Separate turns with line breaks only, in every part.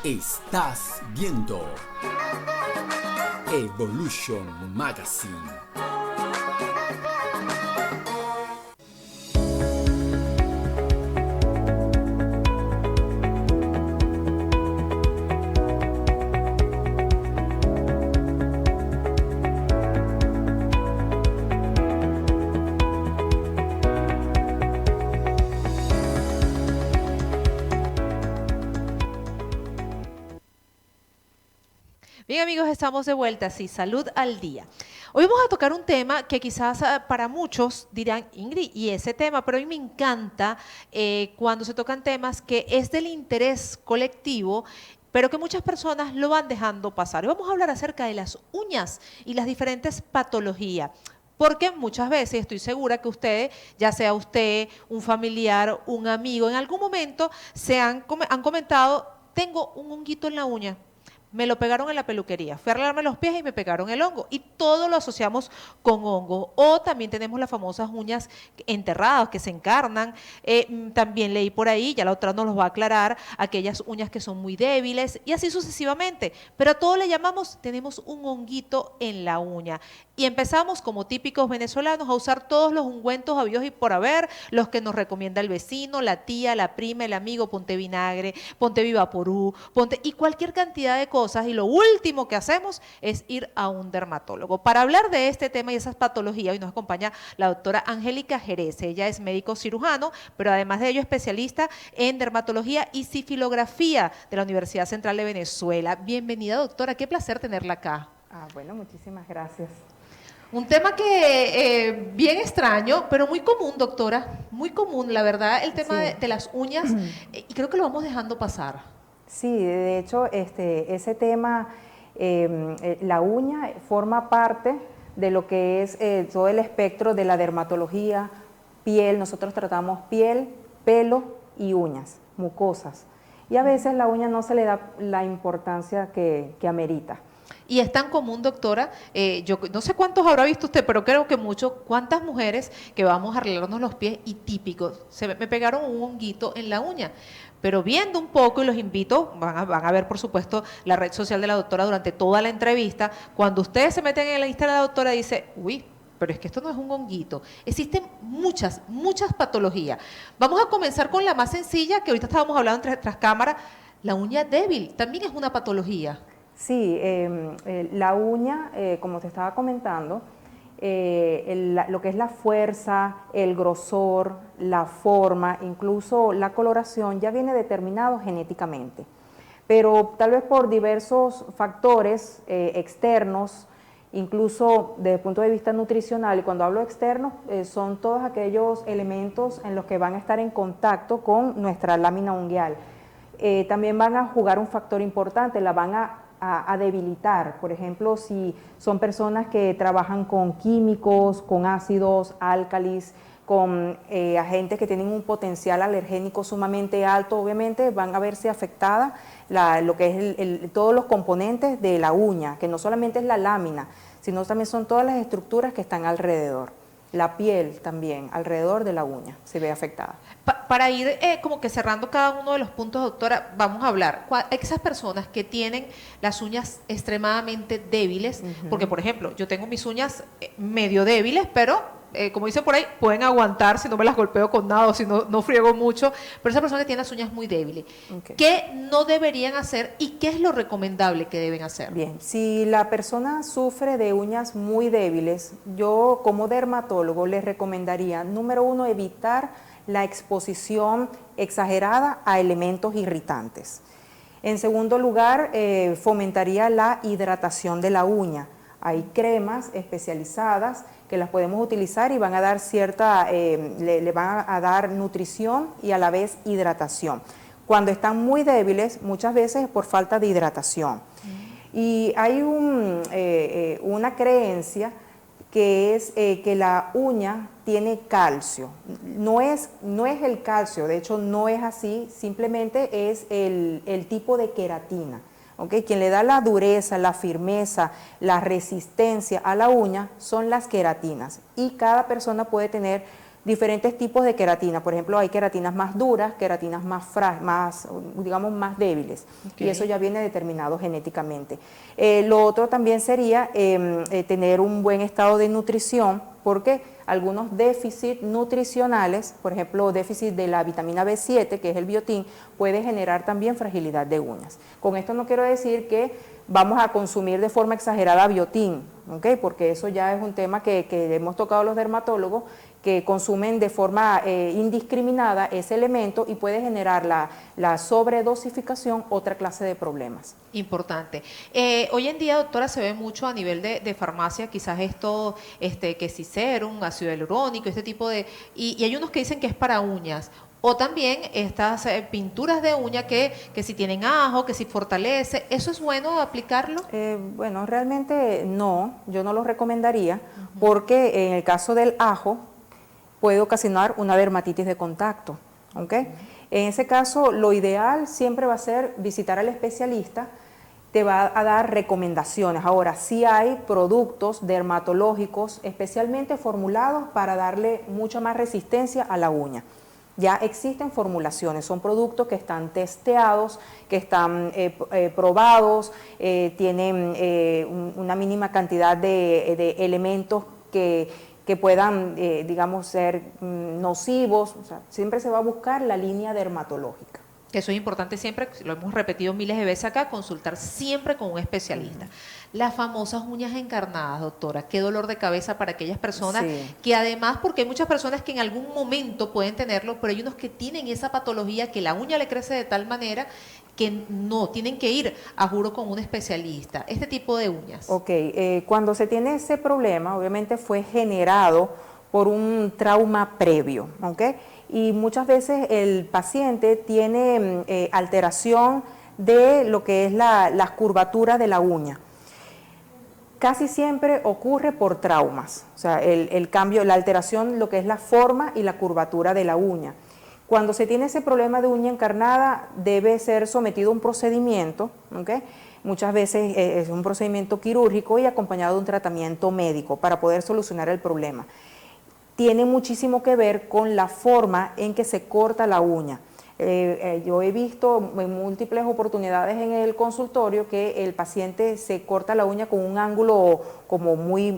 Estás viendo Evolution Magazine.
Bien, amigos, estamos de vuelta, sí, salud al día. Hoy vamos a tocar un tema que quizás para muchos dirán, Ingrid, y ese tema, pero a mí me encanta cuando se tocan temas que es del interés colectivo, pero que muchas personas lo van dejando pasar. Hoy vamos a hablar acerca de las uñas y las diferentes patologías. Porque muchas veces estoy segura que ustedes, ya sea usted, un familiar, un amigo, en algún momento han comentado, tengo un honguito en la uña. Me lo pegaron en la peluquería, fui a arreglarme los pies y me pegaron el hongo. Y todo lo asociamos con hongo. O también tenemos las famosas uñas enterradas que se encarnan. También leí por ahí, ya la otra nos los va a aclarar, aquellas uñas que son muy débiles y así sucesivamente. Pero a todo le llamamos, tenemos un honguito en la uña. Y empezamos como típicos venezolanos a usar todos los ungüentos habidos y por haber, los que nos recomienda el vecino, la tía, la prima, el amigo, ponte vinagre, ponte Vivaporú, y cualquier cantidad de cosas. Y lo último que hacemos es ir a un dermatólogo. Para hablar de este tema y esas patologías, hoy nos acompaña la doctora Angélica Jerez. Ella es médico cirujano, pero además de ello especialista en dermatología y sifilografía de la Universidad Central de Venezuela. Bienvenida, doctora, qué placer tenerla acá.
Bueno, muchísimas gracias.
Un tema que bien extraño, pero muy común, doctora, muy común, la verdad, el tema
Sí.
de las uñas, y creo que lo vamos dejando pasar.
Sí, de hecho, ese tema, la uña forma parte de lo que es todo el espectro de la dermatología, piel. Nosotros tratamos piel, pelo y uñas, mucosas. Y a veces la uña no se le da la importancia que amerita.
Y es tan común, doctora, yo no sé cuántos habrá visto usted, pero creo que muchos, cuántas mujeres que vamos a arreglarnos los pies y típicos, me pegaron un honguito en la uña. Pero viendo un poco, y los invito, van a ver por supuesto la red social de la doctora durante toda la entrevista, cuando ustedes se meten en la Instagram de la doctora dice, uy, pero es que esto no es un honguito. Existen muchas patologías. Vamos a comenzar con la más sencilla, que ahorita estábamos hablando tras cámara, la uña débil, también es una patología.
Sí, la uña, como te estaba comentando, lo que es la fuerza, el grosor, la forma, incluso la coloración, ya viene determinado genéticamente. Pero tal vez por diversos factores externos, incluso desde el punto de vista nutricional, y cuando hablo externos, son todos aquellos elementos en los que van a estar en contacto con nuestra lámina ungueal. También van a jugar un factor importante, la van a debilitar. Por ejemplo, si son personas que trabajan con químicos, con ácidos, álcalis, con agentes que tienen un potencial alergénico sumamente alto, obviamente van a verse afectadas lo que es todos los componentes de la uña, que no solamente es la lámina, sino también son todas las estructuras que están alrededor. La piel también, alrededor de la uña, se ve afectada.
Para ir como que cerrando cada uno de los puntos, doctora, vamos a hablar. Esas personas que tienen las uñas extremadamente débiles, porque por ejemplo, yo tengo mis uñas medio débiles, pero como dicen por ahí, pueden aguantar si no me las golpeo con nada o si no friego mucho, pero esa persona que tiene las uñas muy débiles,
Okay.
¿qué no deberían hacer y qué es lo recomendable que deben hacer?
Bien, si la persona sufre de uñas muy débiles, yo como dermatólogo les recomendaría, número uno, evitar la exposición exagerada a elementos irritantes. En segundo lugar, fomentaría la hidratación de la uña. Hay cremas especializadas que las podemos utilizar y van a dar le van a dar nutrición y a la vez hidratación. Cuando están muy débiles, muchas veces es por falta de hidratación. Y hay una creencia que es que la uña tiene calcio. No es el calcio, de hecho no es así, simplemente es el tipo de queratina. ¿Okay? Quien le da la dureza, la firmeza, la resistencia a la uña son las queratinas. Y cada persona puede tener diferentes tipos de queratina. Por ejemplo, hay queratinas más duras, queratinas digamos, más débiles.
Okay.
Y eso ya viene determinado genéticamente. Lo otro también sería tener un buen estado de nutrición, porque algunos déficits nutricionales, por ejemplo, déficit de la vitamina B7, que es el biotín, puede generar también fragilidad de uñas. Con esto no quiero decir que vamos a consumir de forma exagerada biotín, ¿okay? Porque eso ya es un tema que hemos tocado los dermatólogos, que consumen de forma indiscriminada ese elemento y puede generar la sobredosificación, otra clase de problemas.
Importante. Hoy en día, doctora, se ve mucho a nivel de farmacia, quizás esto, que si serum, ácido hialurónico, este tipo de... Y hay unos que dicen que es para uñas. O también estas pinturas de uña que si tienen ajo, que si fortalece. ¿Eso es bueno aplicarlo?
Bueno, realmente no, yo no lo recomendaría, porque en el caso del ajo puede ocasionar una dermatitis de contacto, ¿ok? En ese caso, lo ideal siempre va a ser visitar al especialista, te va a dar recomendaciones. Ahora, sí hay productos dermatológicos especialmente formulados para darle mucha más resistencia a la uña. Ya existen formulaciones, son productos que están testeados, que están probados, tienen una mínima cantidad de elementos que puedan, digamos, ser nocivos. O sea, siempre se va a buscar la línea dermatológica.
Que eso es importante siempre, lo hemos repetido miles de veces acá, consultar siempre con un especialista. Las famosas uñas encarnadas, doctora, qué dolor de cabeza para aquellas personas que además, porque hay muchas personas que en algún momento pueden tenerlo, pero hay unos que tienen esa patología que la uña le crece de tal manera que no, tienen que ir, a juro, con un especialista. Este tipo de uñas.
Ok, cuando se tiene ese problema, obviamente fue generado por un trauma previo, ¿ok? Y muchas veces el paciente tiene alteración de lo que es la curvatura de la uña. Casi siempre ocurre por traumas, o sea, el cambio, la alteración, lo que es la forma y la curvatura de la uña. Cuando se tiene ese problema de uña encarnada, debe ser sometido a un procedimiento, ¿okay? Muchas veces es un procedimiento quirúrgico y acompañado de un tratamiento médico para poder solucionar el problema. Tiene muchísimo que ver con la forma en que se corta la uña. Yo he visto en múltiples oportunidades en el consultorio que el paciente se corta la uña con un ángulo como muy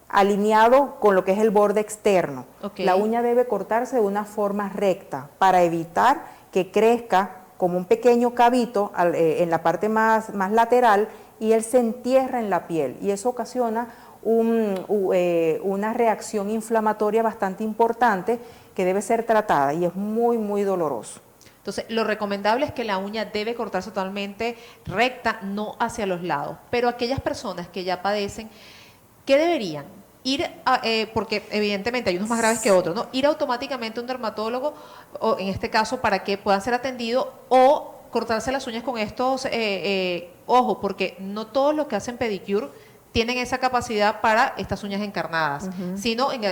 alineado con lo que es el borde externo.
Okay.
La uña debe cortarse de una forma recta para evitar que crezca como un pequeño cabito en la parte más lateral y él se entierra en la piel y eso ocasiona una reacción inflamatoria bastante importante que debe ser tratada y es muy doloroso.
Entonces, lo recomendable es que la uña debe cortarse totalmente recta, no hacia los lados. Pero aquellas personas que ya padecen, ¿qué deberían? Ir a, porque evidentemente hay unos más graves que otros, ¿no? Ir automáticamente a un dermatólogo, o en este caso, para que puedan ser atendidos, o cortarse las uñas con estos, ojo, porque no todos los que hacen pedicure tienen esa capacidad para estas uñas encarnadas, sino, en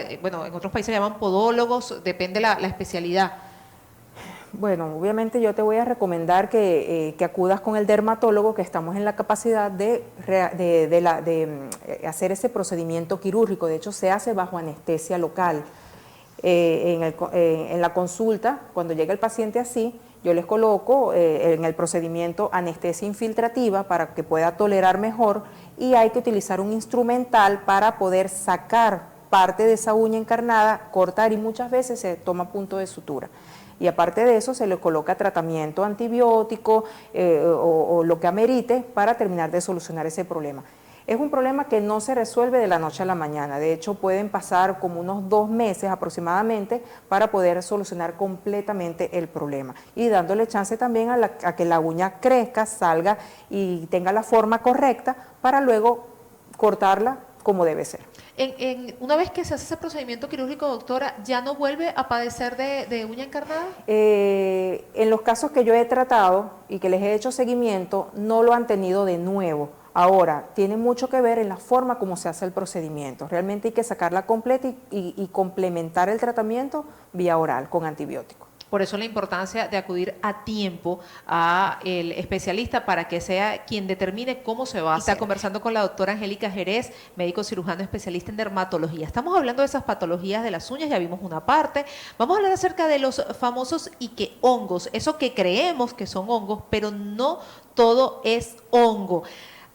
otros países se llaman podólogos, depende la especialidad.
Bueno, obviamente yo te voy a recomendar que acudas con el dermatólogo, que estamos en la capacidad de hacer ese procedimiento quirúrgico. De hecho, se hace bajo anestesia local. En la consulta, cuando llega el paciente así, yo les coloco en el procedimiento anestesia infiltrativa para que pueda tolerar mejor y hay que utilizar un instrumental para poder sacar parte de esa uña encarnada, cortar y muchas veces se toma punto de sutura. Y aparte de eso se le coloca tratamiento antibiótico o lo que amerite para terminar de solucionar ese problema. Es un problema que no se resuelve de la noche a la mañana, de hecho pueden pasar como unos 2 meses aproximadamente para poder solucionar completamente el problema y dándole chance también a que la uña crezca, salga y tenga la forma correcta para luego cortarla como debe ser.
Una vez que se hace ese procedimiento quirúrgico, doctora, ¿ya no vuelve a padecer de uña encarnada?
En los casos que yo he tratado y que les he hecho seguimiento, no lo han tenido de nuevo. Ahora, tiene mucho que ver en la forma como se hace el procedimiento. Realmente hay que sacarla completa y complementar el tratamiento vía oral con antibióticos.
Por eso la importancia de acudir a tiempo a el especialista para que sea quien determine cómo se va a hacer. Está conversando con la doctora Angélica Jerez, médico cirujano especialista en dermatología. Estamos hablando de esas patologías de las uñas, ya vimos una parte. Vamos a hablar acerca de los famosos hongos, eso que creemos que son hongos, pero no todo es hongo.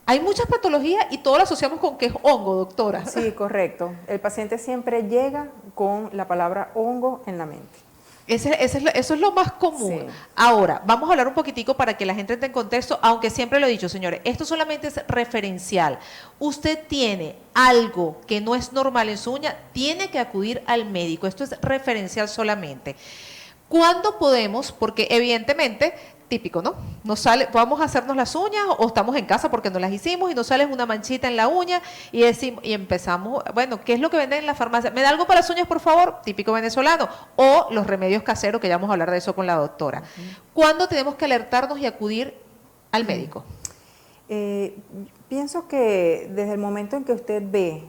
Hay muchas patologías y todo lo asociamos con que es hongo, doctora.
Sí, correcto. El paciente siempre llega con la palabra hongo en la mente.
Eso es lo más común.
Sí.
Ahora, vamos a hablar un poquitico para que la gente entre en contexto, aunque siempre lo he dicho, señores, esto solamente es referencial. Usted tiene algo que no es normal en su uña, tiene que acudir al médico. Esto es referencial solamente. ¿Cuándo podemos? Porque evidentemente, típico, ¿no? Nos sale, vamos a hacernos las uñas o estamos en casa porque no las hicimos y nos sale una manchita en la uña y decimos, y empezamos, bueno, ¿qué es lo que venden en la farmacia? ¿Me da algo para las uñas, por favor? Típico venezolano. O los remedios caseros, que ya vamos a hablar de eso con la doctora. ¿Cuándo tenemos que alertarnos y acudir al médico?
Pienso que desde el momento en que usted ve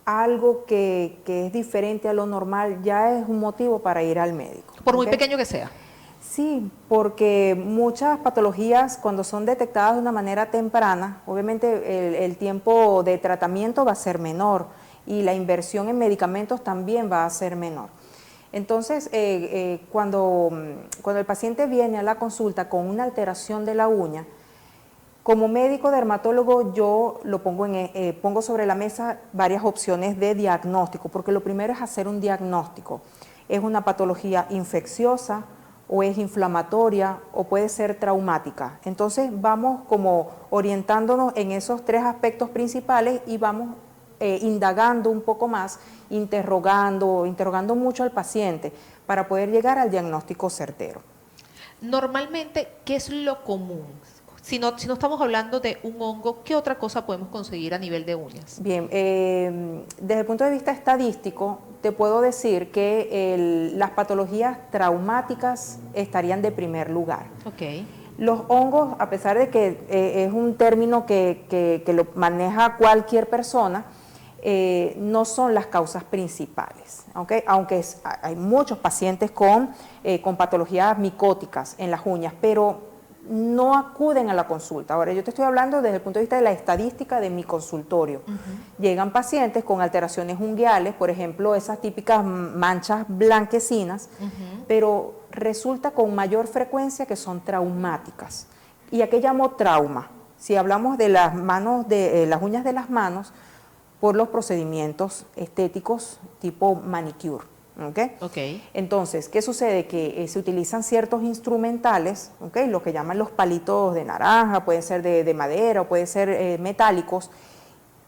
algo que es diferente a lo normal, ya es un motivo para ir al médico.
Por muy pequeño que sea.
Sí, porque muchas patologías cuando son detectadas de una manera temprana, obviamente el tiempo de tratamiento va a ser menor y la inversión en medicamentos también va a ser menor. Entonces, cuando el paciente viene a la consulta con una alteración de la uña, como médico dermatólogo yo pongo sobre la mesa varias opciones de diagnóstico, porque lo primero es hacer un diagnóstico. ¿Es una patología infecciosa o es inflamatoria o puede ser traumática? Entonces vamos como orientándonos en esos tres aspectos principales y vamos indagando un poco más, interrogando mucho al paciente para poder llegar al diagnóstico certero.
Normalmente, ¿qué es lo común? Si no estamos hablando de un hongo, ¿qué otra cosa podemos conseguir a nivel de uñas?
Bien, desde el punto de vista estadístico, te puedo decir que las patologías traumáticas estarían de primer lugar.
Okay.
Los hongos, a pesar de que es un término que lo maneja cualquier persona, no son las causas principales, ¿okay? Aunque hay muchos pacientes con patologías micóticas en las uñas, pero no acuden a la consulta. Ahora, yo te estoy hablando desde el punto de vista de la estadística de mi consultorio. Llegan pacientes con alteraciones unguiales, por ejemplo, esas típicas manchas blanquecinas, pero resulta con mayor frecuencia que son traumáticas. ¿Y a qué llamo trauma? Si hablamos de las manos, de las uñas de las manos, por los procedimientos estéticos tipo manicure. ¿Okay? Entonces, ¿qué sucede? Que se utilizan ciertos instrumentales, ¿okay? Lo que llaman los palitos de naranja, pueden ser de madera o pueden ser metálicos,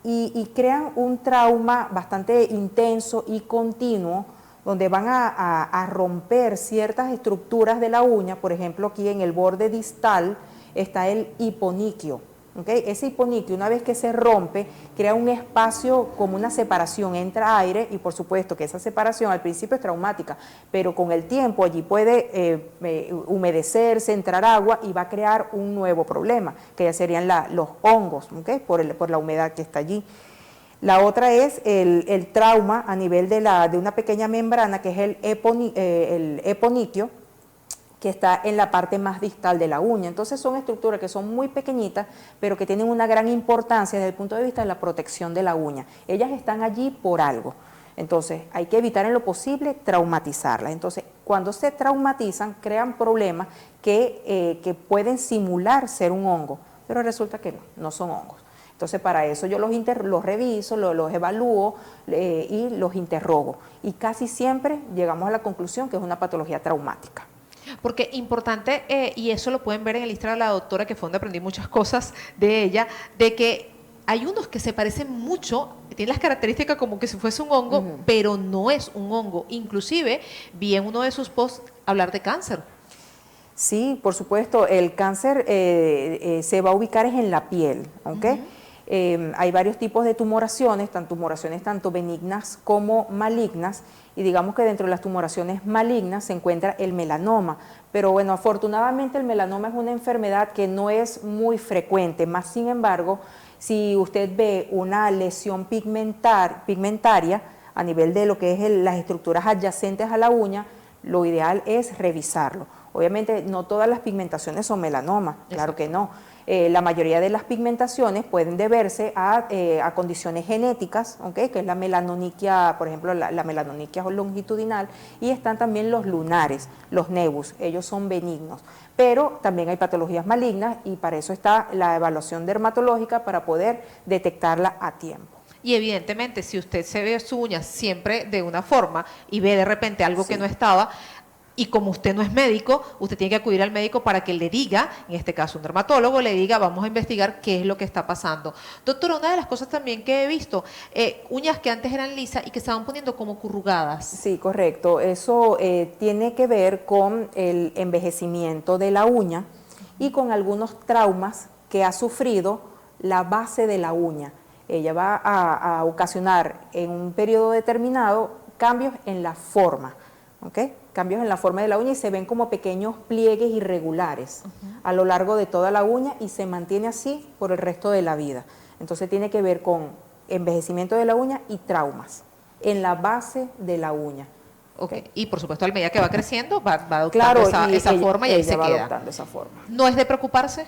y crean un trauma bastante intenso y continuo, donde van a romper ciertas estructuras de la uña. Por ejemplo, aquí en el borde distal está el hiponiquio. ¿Okay? Ese hiponiquio, una vez que se rompe, crea un espacio como una separación, entra aire y por supuesto que esa separación al principio es traumática, pero con el tiempo allí puede humedecerse, entrar agua y va a crear un nuevo problema, que ya serían los hongos, ¿okay? por la humedad que está allí. La otra es el trauma a nivel de una pequeña membrana, que es el hiponiquio, que está en la parte más distal de la uña. Entonces son estructuras que son muy pequeñitas, pero que tienen una gran importancia desde el punto de vista de la protección de la uña. Ellas están allí por algo. Entonces hay que evitar en lo posible traumatizarlas. Entonces cuando se traumatizan crean problemas que pueden simular ser un hongo, pero resulta que no son hongos. Entonces para eso yo los reviso, los evalúo y los interrogo. Y casi siempre llegamos a la conclusión que es una patología traumática.
Porque importante, y eso lo pueden ver en el Instagram de la doctora, que fue donde aprendí muchas cosas de ella, de que hay unos que se parecen mucho, tienen las características como que si fuese un hongo, pero no es un hongo. Inclusive vi en uno de sus posts hablar de cáncer.
Sí, por supuesto, el cáncer se va a ubicar en la piel, ¿ok? Hay varios tipos de tumoraciones tanto benignas como malignas, y digamos que dentro de las tumoraciones malignas se encuentra el melanoma, pero bueno, afortunadamente el melanoma es una enfermedad que no es muy frecuente, más sin embargo, si usted ve una lesión pigmentaria a nivel de lo que es las estructuras adyacentes a la uña, lo ideal es revisarlo. Obviamente no todas las pigmentaciones son melanoma, claro que no. La mayoría de las pigmentaciones pueden deberse a condiciones genéticas, ¿okay? Que es la melanoniquia, por ejemplo, la melanoniquia longitudinal, y están también los lunares, los nevus, ellos son benignos. Pero también hay patologías malignas y para eso está la evaluación dermatológica para poder detectarla a tiempo.
Y evidentemente, si usted se ve su uña siempre de una forma y ve de repente algo que no estaba, y como usted no es médico, usted tiene que acudir al médico para que le diga, en este caso un dermatólogo, le diga, vamos a investigar qué es lo que está pasando. Doctora, una de las cosas también que he visto, uñas que antes eran lisas y que se van poniendo como currugadas.
Sí, correcto. Eso tiene que ver con el envejecimiento de la uña y con algunos traumas que ha sufrido la base de la uña. Ella va a ocasionar en un periodo determinado cambios en la forma, ¿ok? Cambios en la forma de la uña y se ven como pequeños pliegues irregulares a lo largo de toda la uña y se mantiene así por el resto de la vida. Entonces tiene que ver con envejecimiento de la uña y traumas en la base de la uña.
Okay. Y por supuesto, a medida que va creciendo, va adoptando esa forma y ahí se
va
queda.
Adoptando esa forma.
¿No es de preocuparse?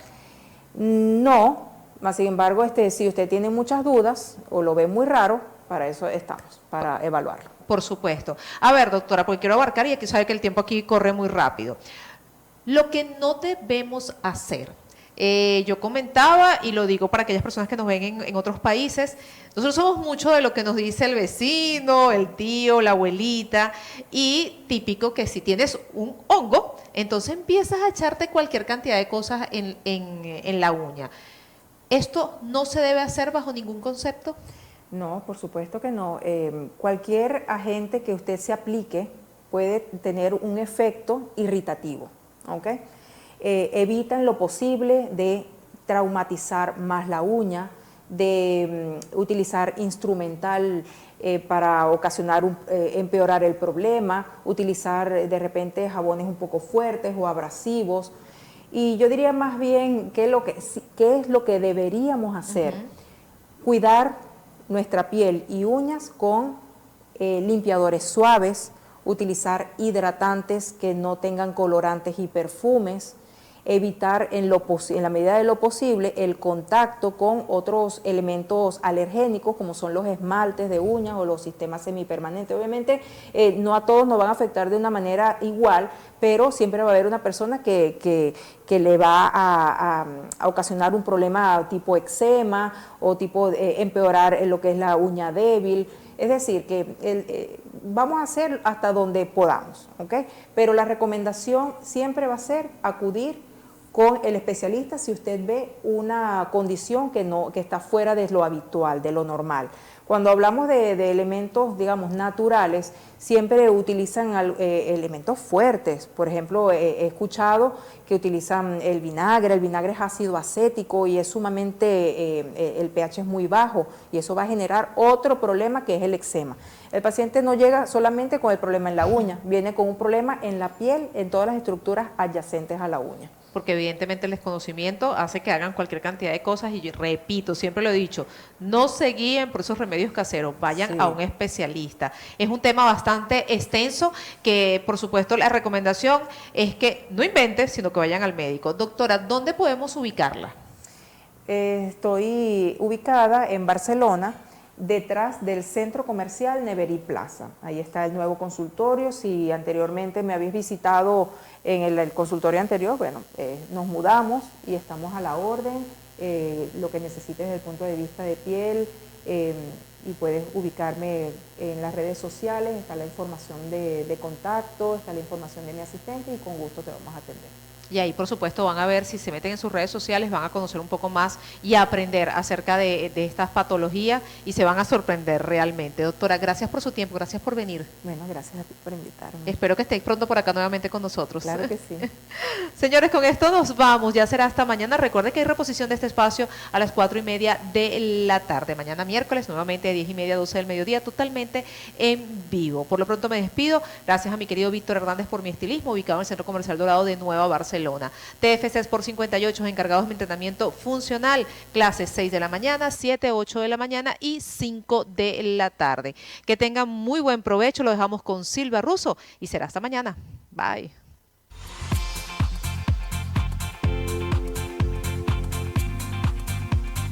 No, más sin embargo, si usted tiene muchas dudas o lo ve muy raro, para eso estamos, para evaluarlo.
Por supuesto. A ver, doctora, porque quiero abarcar y aquí sabe que el tiempo aquí corre muy rápido. Lo que no debemos hacer. Yo comentaba y lo digo para aquellas personas que nos ven en otros países, nosotros somos mucho de lo que nos dice el vecino, el tío, la abuelita, y típico que si tienes un hongo, entonces empiezas a echarte cualquier cantidad de cosas en la uña. ¿Esto no se debe hacer bajo ningún concepto?
No, por supuesto que no. Cualquier agente que usted se aplique puede tener un efecto irritativo, ¿ok? Evita en lo posible de traumatizar más la uña, de utilizar instrumental para ocasionar empeorar el problema, utilizar de repente jabones un poco fuertes o abrasivos. Y yo diría más bien qué es lo que deberíamos hacer. Cuidar nuestra piel y uñas con limpiadores suaves, utilizar hidratantes que no tengan colorantes y perfumes, evitar en la medida de lo posible el contacto con otros elementos alergénicos como son los esmaltes de uñas o los sistemas semipermanentes. Obviamente no a todos nos van a afectar de una manera igual, pero siempre va a haber una persona que le va a ocasionar un problema tipo eczema o tipo empeorar lo que es la uña débil. Es decir, que vamos a hacer hasta donde podamos, ¿ok? Pero la recomendación siempre va a ser acudir con el especialista si usted ve una condición que está fuera de lo habitual, de lo normal. Cuando hablamos de elementos, digamos, naturales, siempre utilizan elementos fuertes. Por ejemplo, he escuchado que utilizan el vinagre es ácido acético y es sumamente, el pH es muy bajo y eso va a generar otro problema que es el eczema. El paciente no llega solamente con el problema en la uña, viene con un problema en la piel, en todas las estructuras adyacentes a la uña.
Porque evidentemente el desconocimiento hace que hagan cualquier cantidad de cosas y yo repito, siempre lo he dicho, no se guíen por esos remedios caseros, vayan a un especialista. Es un tema bastante extenso que por supuesto la recomendación es que no inventen, sino que vayan al médico. Doctora, ¿dónde podemos ubicarla?
Estoy ubicada en Barcelona, detrás del Centro Comercial Neverí Plaza. Ahí está el nuevo consultorio. Si anteriormente me habéis visitado en el consultorio anterior, bueno, nos mudamos y estamos a la orden, lo que necesites desde el punto de vista de piel, y puedes ubicarme en las redes sociales, está la información de contacto, está la información de mi asistente y con gusto te vamos a atender.
Y ahí, por supuesto, van a ver, si se meten en sus redes sociales, van a conocer un poco más y a aprender acerca de estas patologías y se van a sorprender realmente. Doctora, gracias por su tiempo, gracias por venir.
Bueno, gracias a ti por invitarme.
Espero que estéis pronto por acá nuevamente con nosotros.
Claro que sí.
Señores, con esto nos vamos, ya será hasta mañana. Recuerden que hay reposición de este espacio a las 4:30 de la tarde. Mañana miércoles, nuevamente de 10:30 a 12 del mediodía, totalmente en vivo. Por lo pronto me despido. Gracias a mi querido Víctor Hernández por mi estilismo, ubicado en el Centro Comercial Dorado de Nueva Barcelona. TFC Sport 58, encargados de entrenamiento funcional, clases 6 de la mañana, 7, 8 de la mañana y 5 de la tarde. Que tengan muy buen provecho, lo dejamos con Silva Russo y será hasta mañana. Bye.